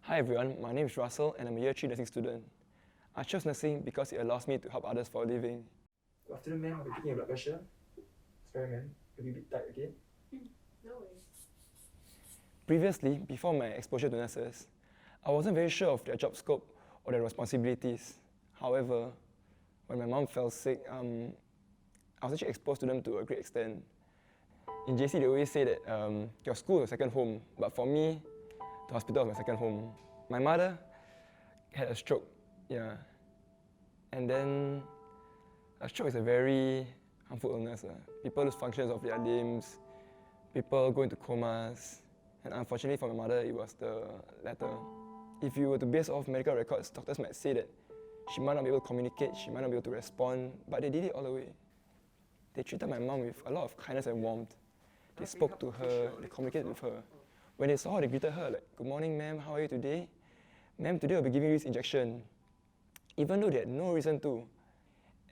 Hi everyone, my name is Russell and I'm a Year 3 nursing student. I chose nursing because it allows me to help others for a living. Good afternoon, ma'am. I'll be taking your blood pressure. Sorry, ma'am. It'll be a bit tight, okay? No worries. Previously, before my exposure to nurses, I wasn't very sure of their job scope or their responsibilities. However, when my mom fell sick, I was actually exposed to them to a great extent. In JC, they always say that your school is your second home, but for me, the hospital was my second home. My mother had a stroke, and then a stroke is a very harmful illness. People lose functions of their limbs, people go into comas, and unfortunately for my mother, it was the latter. If you were to base off medical records, doctors might say that she might not be able to communicate, she might not be able to respond, but they did it all the way. They treated my mom with a lot of kindness and warmth. They spoke to her, they communicated with her. When they saw her, they greeted her like, "Good morning, ma'am, how are you today? Ma'am, today I'll be giving you this injection." Even though they had no reason to.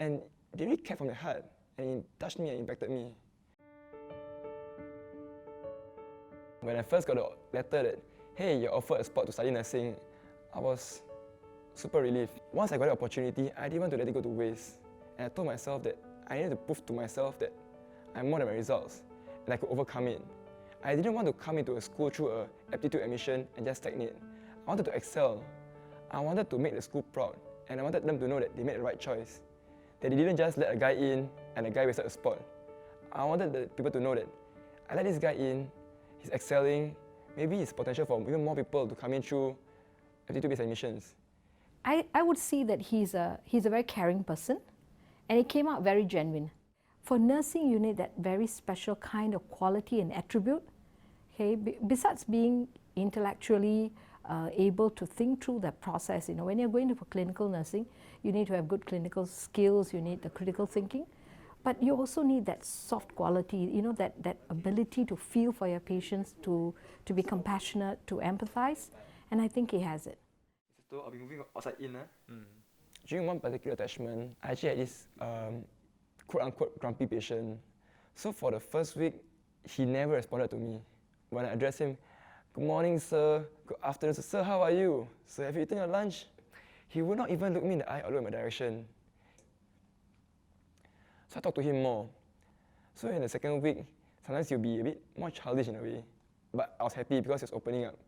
And they really cared from their heart, and it touched me and impacted me. When I first got a letter that, "Hey, you're offered a spot to study nursing," I was super relieved. Once I got the opportunity, I didn't want to let it go to waste. And I told myself that I needed to prove to myself that I'm more than my results, and I could overcome it. I didn't want to come into a school through an aptitude admission and just stagnate. I wanted to excel. I wanted to make the school proud, and I wanted them to know that they made the right choice. That they didn't just let a guy in and a guy wasted a spot. I wanted the people to know that I let this guy in, he's excelling, maybe his potential for even more people to come in through aptitude-based admissions. I would see that he's a very caring person, and it came out very genuine. For nursing, you need that very special kind of quality and attribute. Okay, besides being intellectually able to think through that process, when you're going for clinical nursing, you need to have good clinical skills, you need the critical thinking, but you also need that soft quality, that ability to feel for your patients, to be compassionate, to empathize, and I think he has it. So I'll be moving outside in. During one particular attachment, I actually had this quote-unquote grumpy patient. So for the first week, he never responded to me. When I addressed him, "Good morning, sir. Good afternoon, sir. How are you? Sir, have you eaten your lunch?" He would not even look me in the eye or look in my direction. So I talked to him more. So in the second week, sometimes he'll be a bit more childish in a way. But I was happy because he was opening up.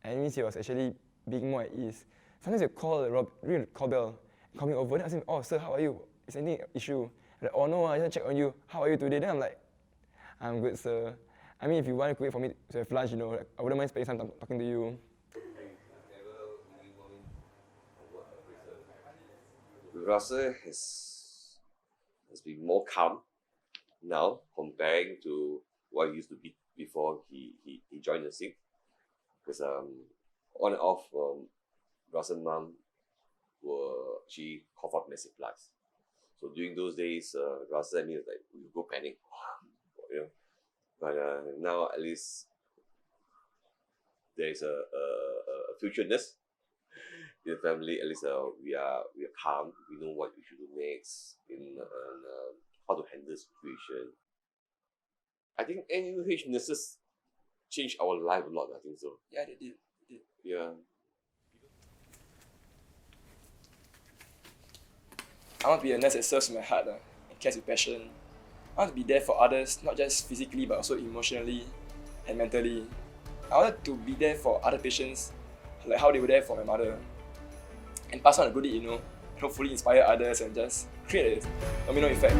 And it means he was actually being more at ease. Sometimes he'll ring the call me over, and ask him, "Oh, sir, how are you? Is there any issue?" I'm like, "Oh no, I just check on you. How are you today?" Then I'm like, "I'm good, sir. I mean, if you want to wait for me to have lunch, I wouldn't mind spending some time talking to you." Russell has been more calm now comparing to what he used to be before he joined the SIG. Because on and off, Russell's mom were actually cough up massive blood. So during those days, Russell and me was like, we would go panic, But now at least there is a future nurse in the family. At least we are calm. We know what we should do next and how to handle the situation. I think NUH nurses changed our life a lot. I think so. Yeah, they did. Yeah. I want to be a nurse that serves my heart and cares with passion. I want to be there for others, not just physically but also emotionally and mentally. I wanted to be there for other patients, like how they were there for my mother, and pass on the good deed, and hopefully inspire others and just create a domino effect.